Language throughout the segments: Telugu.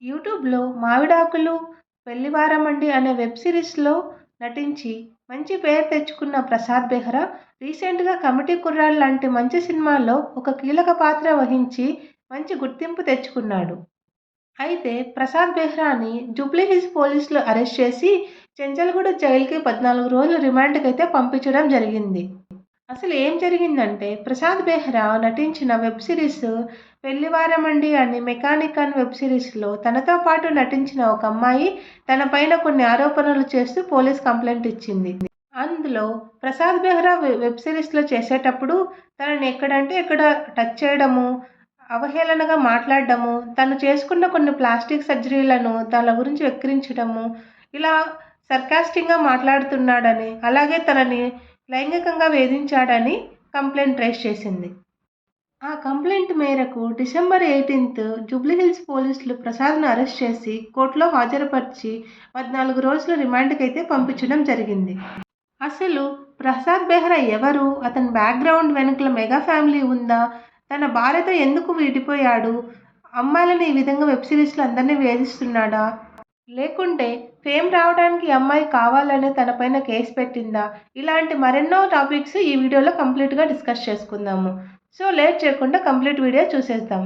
యూట్యూబ్‌లో 'మావిడాకులు పెళ్లివారమండి' అనే వెబ్ సిరీస్‌లో నటించి మంచి పేరు తెచ్చుకున్న ప్రసాద్ బెహ్రా రీసెంట్‌గా 'కమిటీ కుర్రాళ్ళు' లాంటి మంచి సినిమాలో ఒక కీలక పాత్ర వహించి మంచి గుర్తింపు తెచ్చుకున్నాడు. అయితే ప్రసాద్ బెహ్రాని జూబ్లీహిల్స్ పోలీసులు అరెస్ట్ చేసి చెంచల్గూడ జైలుకి 14 రోజులు రిమాండ్‌కైతే పంపించడం జరిగింది. అసలు ఏం జరిగిందంటే ప్రసాద్ బెహ్రా నటించిన వెబ్ సిరీస్ 'పెళ్లివారమండి' అని మెకానిక్ అనే వెబ్ సిరీస్‌లో తనతో పాటు నటించిన ఒక అమ్మాయి తన పైన కొన్ని ఆరోపణలు చేస్తూ పోలీస్ కంప్లెయింట్ ఇచ్చింది. అందులో ప్రసాద్ బెహ్రా వెబ్ సిరీస్‌లో చేసేటప్పుడు తనని ఎక్కడంటే ఎక్కడ టచ్ చేయడము, అవహేళనగా మాట్లాడడము, తను చేసుకున్న కొన్ని ప్లాస్టిక్ సర్జరీలను తన గురించి వెక్కిరించడము, ఇలా సర్కాస్టిక్‌గా మాట్లాడుతున్నాడని, అలాగే తనని లైంగికంగా వేధించాడని కంప్లెయింట్ రైజ్ చేసింది. ఆ కంప్లెయింట్ మేరకు డిసెంబర్ 18 జూబ్లీహిల్స్ పోలీసులు ప్రసాద్‌ను అరెస్ట్ చేసి కోర్టులో హాజరుపర్చి 14 రోజులు రిమాండ్‌కైతే పంపించడం జరిగింది. అసలు ప్రసాద్ బెహ్రా ఎవరు? అతని బ్యాక్‌గ్రౌండ్ వెనుకల మెగా ఫ్యామిలీ ఉందా? తన భార్యతో ఎందుకు విడిపోయాడు? అమ్మాయిలని ఈ విధంగా వెబ్ సిరీస్‌లో అందరిని వేధిస్తున్నాడా? లేకుంటే ఫేమ్ రావడానికి ఈ అమ్మాయి కావాలనే తన పైన కేస్ పెట్టిందా? ఇలాంటి మరెన్నో టాపిక్స్ ఈ వీడియోలో కంప్లీట్‌గా డిస్కస్ చేసుకుందాము. సో లేట్ చేయకుండా కంప్లీట్ వీడియో చూసేద్దాం.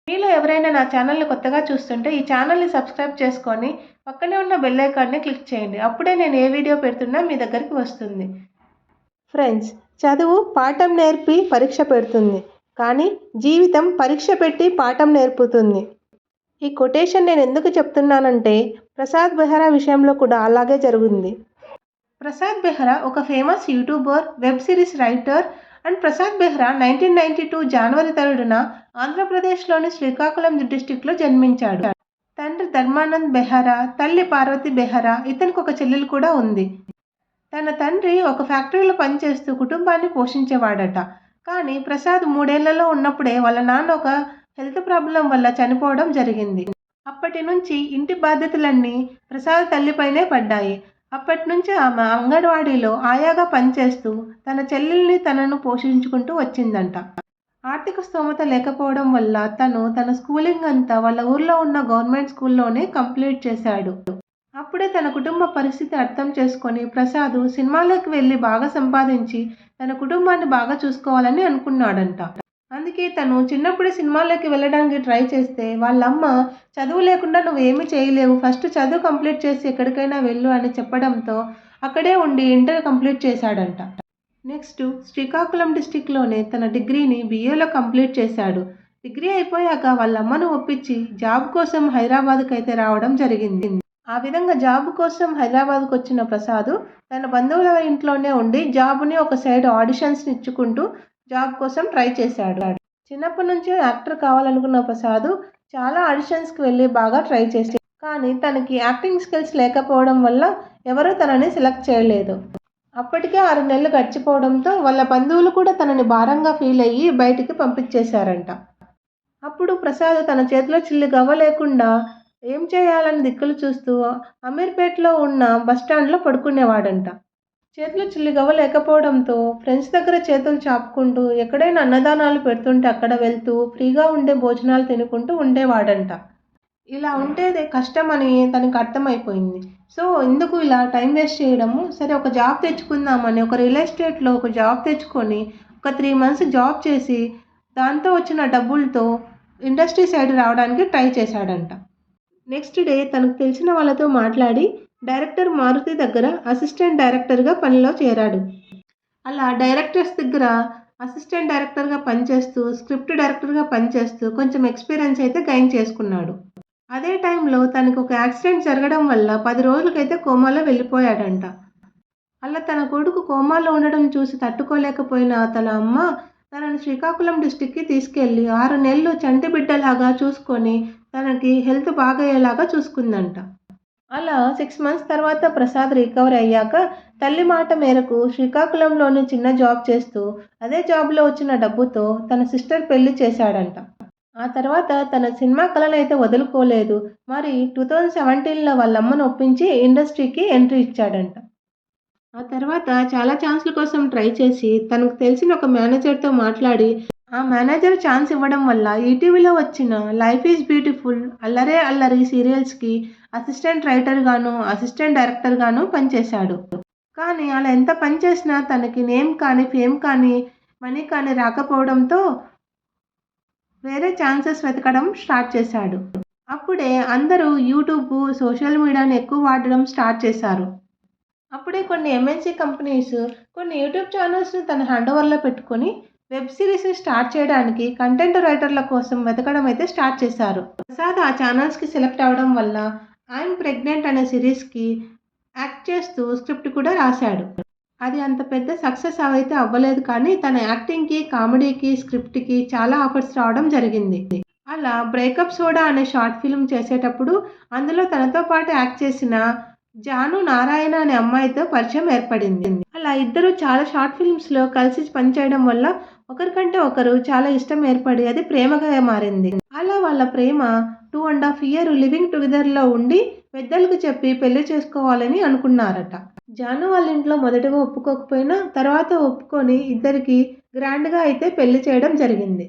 మీలో ఎవరైనా నా ఛానల్‌ని కొత్తగా చూస్తుంటే ఈ ఛానల్‌ని సబ్స్క్రైబ్ చేసుకొని పక్కనే ఉన్న బెల్ ఐకాన్‌ని క్లిక్ చేయండి. అప్పుడే నేను ఏ వీడియో పెడుతున్నా మీ దగ్గరికి వస్తుంది. ఫ్రెండ్స్, చదువు పాఠం నేర్పి పరీక్ష పెడుతుంది. కానీ జీవితం పరీక్ష పెట్టి పాఠం నేర్పుతుంది. ఈ కొటేషన్ నేను ఎందుకు చెప్తున్నానంటే ప్రసాద్ బెహ్రా విషయంలో కూడా అలాగే జరిగింది. ప్రసాద్ బెహ్రా ఒక famous YouTuber, web series writer and Prasad Behra 1992 జనవరి 3న ఆంధ్రప్రదేశ్లోని శ్రీకాకుళం డిస్టిక్లో జన్మించాడు. తండ్రి ధర్మానంద్ బెహ్రా, తల్లి పార్వతి బెహ్రా, ఇతనికి ఒక చెల్లెలు కూడా ఉంది. తన తండ్రి ఒక ఫ్యాక్టరీలో పనిచేస్తూ కుటుంబాన్ని పోషించేవాడట. కానీ ప్రసాద్ 3 ఏళ్లలో ఉన్నప్పుడే వాళ్ళ నాన్న ఒక హెల్త్ ప్రాబ్లం వల్ల చనిపోవడం జరిగింది. అప్పటి నుంచి ఇంటి బాధ్యతలన్నీ ప్రసాద్ తల్లిపైనే పడ్డాయి. అప్పటి నుంచి ఆమె అంగన్వాడీలో ఆయాగా పనిచేస్తూ తన చెల్లెల్ని తనను పోషించుకుంటూ వచ్చిందంట. ఆర్థిక స్తోమత లేకపోవడం వల్ల తన స్కూలింగ్ అంతా వాళ్ళ ఊర్లో ఉన్న గవర్నమెంట్ స్కూల్లోనే కంప్లీట్ చేశాడు. అప్పుడే తన కుటుంబ పరిస్థితి అర్థం చేసుకొని ప్రసాద్ సినిమాలోకి వెళ్ళి బాగా సంపాదించి తన కుటుంబాన్ని బాగా చూసుకోవాలని అనుకున్నాడంట. అందుకే తను చిన్నప్పుడే సినిమాల్లోకి వెళ్ళడానికి ట్రై చేస్తే వాళ్ళమ్మ చదువు లేకుండా నువ్వేమీ చేయలేవు, ఫస్ట్ చదువు కంప్లీట్ చేసి ఎక్కడికైనా వెళ్ళు అని చెప్పడంతో అక్కడే ఉండి ఇంటర్ కంప్లీట్ చేశాడంట. నెక్స్ట్ శ్రీకాకుళం డిస్టిక్లోనే తన డిగ్రీని BAలో కంప్లీట్ చేశాడు. డిగ్రీ అయిపోయాక వాళ్ళ అమ్మను ఒప్పించి జాబ్ కోసం హైదరాబాద్కి అయితే రావడం జరిగింది. ఆ విధంగా జాబ్ కోసం హైదరాబాద్కు వచ్చిన ప్రసాద్ తన బంధువుల ఇంట్లోనే ఉండి జాబ్ని ఒక సైడ్ ఆడిషన్స్ ఇచ్చుకుంటూ జాబ్ కోసం ట్రై చేశాడు. చిన్నప్పటి నుంచి యాక్టర్ కావాలనుకున్న ప్రసాద్ చాలా ఆడిషన్స్కి వెళ్ళి బాగా ట్రై చేశాడు. కానీ తనకి యాక్టింగ్ స్కిల్స్ లేకపోవడం వల్ల ఎవరూ తనని సెలెక్ట్ చేయలేదు. అప్పటికే 6 నెలలు గడిచిపోవడంతో వాళ్ళ బంధువులు కూడా తనని భారంగా ఫీల్ అయ్యి బయటికి పంపించేశారంట. అప్పుడు ప్రసాద్ తన చేతిలో చిల్లి గవ్వ లేకుండా ఏం చేయాలని దిక్కులు చూస్తూ అమీర్పేటలో ఉన్న బస్టాండ్లో పడుకునేవాడంట. చేతిలో చిల్లి గవ్వ లేకపోవడంతో ఫ్రెండ్స్ దగ్గర చేతులు చాపుకుంటూ ఎక్కడైనా అన్నదానాలు పెడుతుంటే అక్కడ వెళ్తూ ఫ్రీగా ఉండే భోజనాలు తినుకుంటూ ఉండేవాడంట. ఇలా ఉంటేదే కష్టం అని తనకు అర్థమైపోయింది. సో ఎందుకు ఇలా టైం వేస్ట్ చేయడము, సరే ఒక జాబ్ తెచ్చుకుందామని ఒక రియల్ ఎస్టేట్లో ఒక జాబ్ తెచ్చుకొని ఒక 3 మంత్స్ జాబ్ చేసి దాంతో వచ్చిన డబ్బులతో ఇండస్ట్రీ సైడ్ రావడానికి ట్రై చేశాడంట. నెక్స్ట్ డే తనకు తెలిసిన వాళ్ళతో మాట్లాడి డైరెక్టర్ మారుతి దగ్గర అసిస్టెంట్ డైరెక్టర్గా పనిలో చేరాడు. అలా డైరెక్టర్స్ దగ్గర అసిస్టెంట్ డైరెక్టర్గా పనిచేస్తూ స్క్రిప్ట్ డైరెక్టర్గా పనిచేస్తూ కొంచెం ఎక్స్పీరియన్స్ అయితే గెయిన్ చేసుకున్నాడు. అదే టైంలో తనకు ఒక యాక్సిడెంట్ జరగడం వల్ల 10 రోజులకైతే కోమాలో వెళ్ళిపోయాడంట. అలా తన కొడుకు కోమాలో ఉండడం చూసి తట్టుకోలేకపోయిన తన అమ్మ తనని శ్రీకాకుళం డిస్టిక్కి తీసుకెళ్ళి 6 నెలలు చంటి బిడ్డలాగా చూసుకొని తనకి హెల్త్ బాగయ్యేలాగా చూసుకుందంట. అలా 6 మంత్స్ తర్వాత ప్రసాద్ రికవర్ అయ్యాక తల్లి మాట మేరకు శ్రీకాకుళంలోని చిన్న జాబ్ చేస్తూ అదే జాబ్లో వచ్చిన డబ్బుతో తన సిస్టర్ పెళ్లి చేశాడంట. ఆ తర్వాత తన సినిమా కళనైతే వదులుకోలేదు. మరి 2017లో వాళ్ళమ్మను ఒప్పించి ఇండస్ట్రీకి ఎంట్రీ ఇచ్చాడంట. ఆ తర్వాత చాలా ఛాన్స్‌ల కోసం ట్రై చేసి తనకు తెలిసిన ఒక మేనేజర్‌తో మాట్లాడి ఆ మేనేజర్ ఛాన్స్ ఇవ్వడం వల్ల ఈటీవీలో వచ్చిన 'లైఫ్ ఈజ్ బ్యూటిఫుల్', 'అల్లరే అల్లరి' సీరియల్స్‌కి అసిస్టెంట్ రైటర్‌గాను, అసిస్టెంట్ డైరెక్టర్‌గాను పనిచేశాడు. కానీ అలా ఎంత పని చేసినా తనకి నేమ్ కానీ, ఫేమ్ కానీ, మనీ కానీ రాకపోవడంతో వేరే ఛాన్సెస్ వెతకడం స్టార్ట్ చేశాడు. అప్పుడే అందరూ యూట్యూబ్, సోషల్ మీడియాని ఎక్కువ వాడడం స్టార్ట్ చేశారు. అప్పుడే కొన్ని ఎంఎన్‌సీ కంపెనీస్ కొన్ని యూట్యూబ్ ఛానల్స్‌ని తన హ్యాండ్ ఓవర్‌లో పెట్టుకొని వెబ్ సీరీస్‌ని స్టార్ట్ చేయడానికి కంటెంట్ రైటర్ల కోసం వెతకడం అయితే స్టార్ట్ చేశారు. ప్రసాద్ ఆ ఛానల్స్‌కి సెలెక్ట్ అవ్వడం వల్ల 'ఐయామ్ ప్రెగ్నెంట్' అనే సీరీస్‌కి యాక్ట్ చేస్తూ స్క్రిప్ట్ కూడా రాశాడు. అది అంత పెద్ద సక్సెస్ అయితే అవ్వలేదు కానీ తన యాక్టింగ్‌కి, కామెడీకి, స్క్రిప్ట్‌కి చాలా ఆఫర్స్ రావడం జరిగింది. అలా 'బ్రేకప్ సోడా' అనే షార్ట్ ఫిల్మ్ చేసేటప్పుడు అందులో తనతో పాటు యాక్ట్ చేసిన జాను నారాయణ అనే అమ్మాయితో పరిచయం ఏర్పడింది. అలా ఇద్దరు చాలా షార్ట్ ఫిల్మ్స్‌లో కలిసి పనిచేయడం వల్ల ఒకరికంటే ఒకరు చాలా ఇష్టం ఏర్పడి అది ప్రేమగా మారింది. అలా వాళ్ళ ప్రేమ 2½ ఇయర్ లివింగ్ టుగెదర్‌లో ఉండి పెద్దలకు చెప్పి పెళ్లి చేసుకోవాలని అనుకున్నారట. జాను వాళ్ళ ఇంట్లో మొదటగా ఒప్పుకోకపోయినా తర్వాత ఒప్పుకొని ఇద్దరికి గ్రాండ్‌గా అయితే పెళ్లి చేయడం జరిగింది.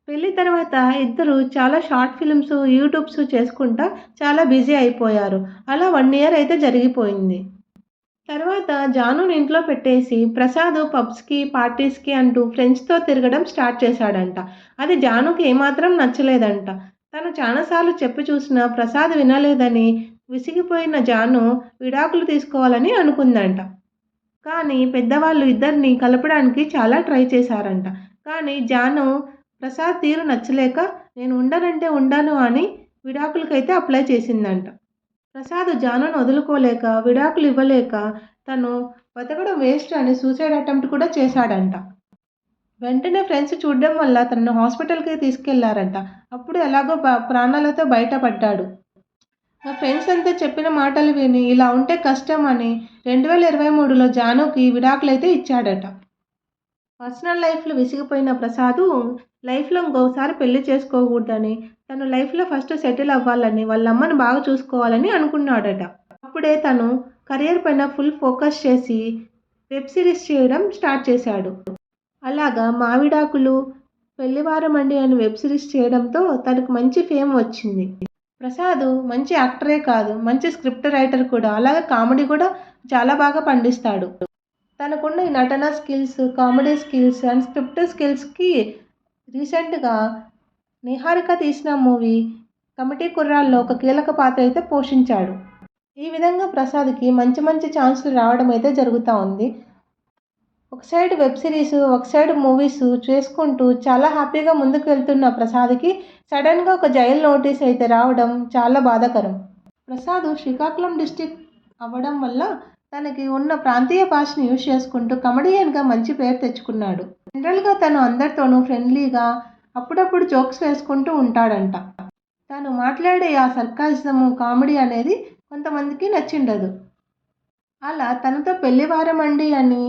పెళ్లి తర్వాత ఇద్దరు చాలా షార్ట్ ఫిల్మ్స్, యూట్యూబ్స్ చేసుకుంటా చాలా బిజీ అయిపోయారు. అలా 1 ఇయర్ అయితే జరిగిపోయింది. తర్వాత జానుని ఇంట్లో పెట్టేసి ప్రసాద్ పబ్స్‌కి, పార్టీస్‌కి అంటూ ఫ్రెండ్స్‌తో తిరగడం స్టార్ట్ చేశాడంట. అది జానుకి ఏమాత్రం నచ్చలేదంట. తను చాలా సార్లు చెప్పి చూసినా ప్రసాద్ వినలేదని విసిగిపోయిన జాను విడాకులు తీసుకోవాలని అనుకుందంట. కానీ పెద్దవాళ్ళు ఇద్దరిని కలపడానికి చాలా ట్రై చేశారంట. కానీ జాను ప్రసాద్ తీరు నచ్చలేక నేను ఉండనంటే ఉండను అని విడాకులకైతే అప్లై చేసిందంట. ప్రసాద్ జానును వదులుకోలేక, విడాకులు ఇవ్వలేక తను బతకడం వేస్ట్ అని సూసైడ్ అటెంప్ట్ కూడా చేశాడంట. వెంటనే ఫ్రెండ్స్ చూడడం వల్ల తనను హాస్పిటల్‌కి తీసుకెళ్లారంట. అప్పుడు ఎలాగో ప్రాణాలతో బయటపడ్డాడు. మా ఫ్రెండ్స్ అంతా చెప్పిన మాటలు విని ఇలా ఉంటే కష్టం అని 2023లో జానుకి విడాకులైతే ఇచ్చాడట. పర్సనల్ లైఫ్‌లో విసిగిపోయిన ప్రసాదు లైఫ్‌లో ఇంకోసారి పెళ్లి చేసుకోకూడదని, తను లైఫ్‌లో ఫస్ట్ సెటిల్ అవ్వాలని, వాళ్ళ అమ్మని బాగా చూసుకోవాలని అనుకున్నాడట. అప్పుడే తను కెరియర్ పైన ఫుల్ ఫోకస్ చేసి వెబ్ సిరీస్ చేయడం స్టార్ట్ చేశాడు. అలాగా 'మావిడాకులు', 'పెళ్లివారమండి' అని వెబ్ సిరీస్ చేయడంతో తనకు మంచి ఫేమ్ వచ్చింది. ప్రసాద్ మంచి యాక్టరే కాదు, మంచి స్క్రిప్ట్ రైటర్ కూడా. అలాగే కామెడీ కూడా చాలా బాగా పండిస్తాడు. తనకున్న ఈ నటన skills, comedy skills and script స్కిల్స్‌కి రీసెంట్‌గా నిహారిక తీసిన మూవీ 'కమిటీ కుర్రాళ్ళ'లో ఒక కీలక పాత్ర అయితే పోషించాడు. ఈ విధంగా ప్రసాద్‌కి మంచి మంచి ఛాన్స్‌లు రావడం అయితే జరుగుతా ఉంది. ఒక సైడ్ వెబ్ సిరీస్, ఒక సైడ్ మూవీస్ చేసుకుంటూ చాలా హ్యాపీగా ముందుకు వెళ్తున్న ప్రసాద్‌కి సడన్‌గా ఒక జైలు నోటీస్ అయితే రావడం చాలా బాధాకరం. ప్రసాద్ శ్రీకాకుళం డిస్ట్రిక్ట్ అవ్వడం వల్ల తనకి ఉన్న ప్రాంతీయ భాషను యూజ్ చేసుకుంటూ కమెడియన్‌గా మంచి పేరు తెచ్చుకున్నాడు. జనరల్‌గా తను అందరితోనూ ఫ్రెండ్లీగా అప్పుడప్పుడు జోక్స్ వేసుకుంటూ ఉంటాడంట. తను మాట్లాడే ఆ సర్కాసిజము, కామెడీ అనేది కొంతమందికి నచ్చిండదు. అలా తనతో పెళ్లివారమండి అని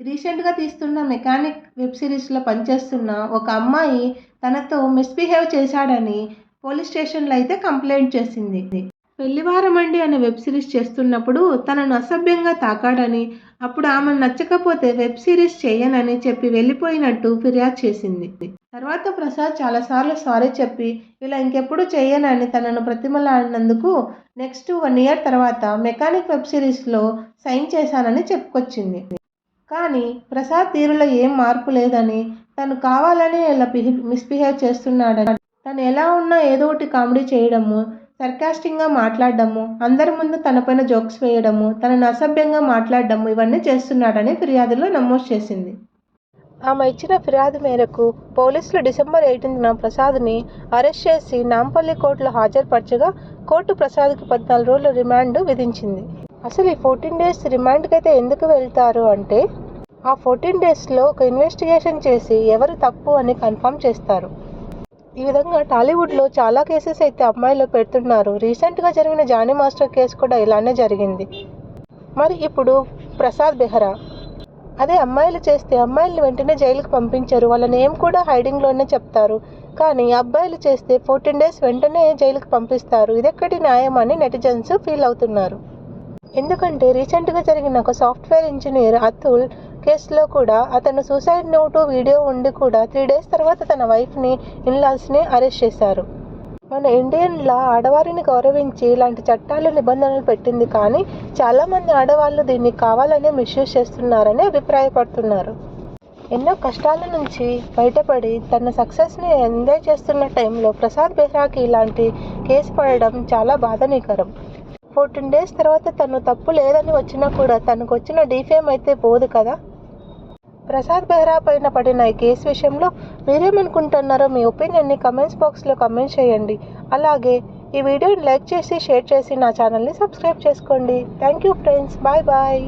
రీసెంట్‌గా తీస్తున్న 'మెకానిక్' వెబ్ సిరీస్‌లో పనిచేస్తున్న ఒక అమ్మాయి తనతో మిస్‌బిహేవ్ చేశాడని పోలీస్ స్టేషన్‌లో అయితే కంప్లెయింట్ చేసింది. 'పెళ్లివారమండి' అనే వెబ్ సిరీస్ చేస్తున్నప్పుడు తనను అసభ్యంగా తాకాడని, అప్పుడు ఆమెను నచ్చకపోతే వెబ్ సిరీస్ చేయనని చెప్పి వెళ్ళిపోయినట్టు ఫిర్యాదు చేసింది. తర్వాత ప్రసాద్ చాలాసార్లు సారీ చెప్పి ఇలా ఇంకెప్పుడు చేయనని తనను బ్రతిమలాడినందుకు నెక్స్ట్ 1 ఇయర్ తర్వాత 'మెకానిక్' వెబ్ సిరీస్‌లో సైన్ చేశానని చెప్పుకొచ్చింది. కానీ ప్రసాద్ తీరులో ఏం మార్పు లేదని, తను కావాలనే ఇలా మిస్‌బిహేవ్ చేస్తున్నాడని, తను ఎలా ఉన్నా ఏదో ఒకటి కామెడీ చేయడము, సర్కాస్టిక్‌గా మాట్లాడడము, అందరి ముందు తనపైన జోక్స్ వేయడము, తనను అసభ్యంగా మాట్లాడడము ఇవన్నీ చేస్తున్నాడని ఫిర్యాదులో నమోదు చేసింది. ఆమె ఇచ్చిన ఫిర్యాదు మేరకు పోలీసులు డిసెంబర్ 18న ప్రసాద్‌ని అరెస్ట్ చేసి నాంపల్లి కోర్టులో హాజరుపరచగా కోర్టు ప్రసాద్‌కి 14 రోజుల రిమాండ్ విధించింది. అసలు ఈ 14 డేస్ రిమాండ్‌కైతే ఎందుకు వెళ్తారు అంటే, ఆ 14 డేస్‌లో ఒక ఇన్వెస్టిగేషన్ చేసి ఎవరు తప్పు అని కన్ఫర్మ్ చేస్తారు. ఈ విధంగా టాలీవుడ్లో చాలా కేసెస్ అయితే అమ్మాయిలు పెడుతున్నారు. రీసెంట్‌గా జరిగిన జానీ మాస్టర్ కేసు కూడా ఇలానే జరిగింది. మరి ఇప్పుడు ప్రసాద్ బెహ్రా అదే అమ్మాయిలు చేస్తే అమ్మాయిల్ని వెంటనే జైలుకి పంపించరు. వాళ్ళ నేమ్ కూడా హైడింగ్‌లోనే చెప్తారు. కానీ అబ్బాయిలు చేస్తే 14 డేస్ వెంటనే జైలుకి పంపిస్తారు. ఇదెక్కడి న్యాయం అని నెటిజన్స్ ఫీల్ అవుతున్నారు. ఎందుకంటే రీసెంట్‌గా జరిగిన ఒక సాఫ్ట్వేర్ ఇంజనీర్ అతుల్ కేసులో కూడా అతను సూసైడ్ నోటు వీడియో ఉండి కూడా 3 days తర్వాత తన వైఫ్ని ఇన్లాస్ని అరెస్ట్ చేశారు. మన ఇండియన్ లా ఆడవారిని గౌరవించి ఇలాంటి చట్టాలు నిబంధనలు పెట్టింది, కానీ చాలామంది ఆడవాళ్ళు దీన్ని కావాలనే మిస్యూజ్ చేస్తున్నారని అభిప్రాయపడుతున్నారు. ఎన్నో కష్టాల నుంచి బయటపడి తన సక్సెస్ని ఎంజాయ్ చేస్తున్న టైంలో ప్రసాద్ బెహ్రాకి ఇలాంటి కేసు పడడం చాలా బాధాకరం. 14 days తర్వాత తను తప్పు లేదని వచ్చినా కూడా తనకు వచ్చిన డీఫేమ్ అయితే పోదు కదా. ప్రసాద్ బెహ్రా పైన పడిన ఈ కేసు విషయంలో మీరేమనుకుంటున్నారో మీ ఒపీనియన్ని కమెంట్స్ బాక్స్లో కమెంట్ చేయండి. అలాగే ఈ వీడియోని లైక్ చేసి షేర్ చేసి నా ఛానల్ని సబ్స్క్రైబ్ చేసుకోండి. Thank you friends. Bye bye.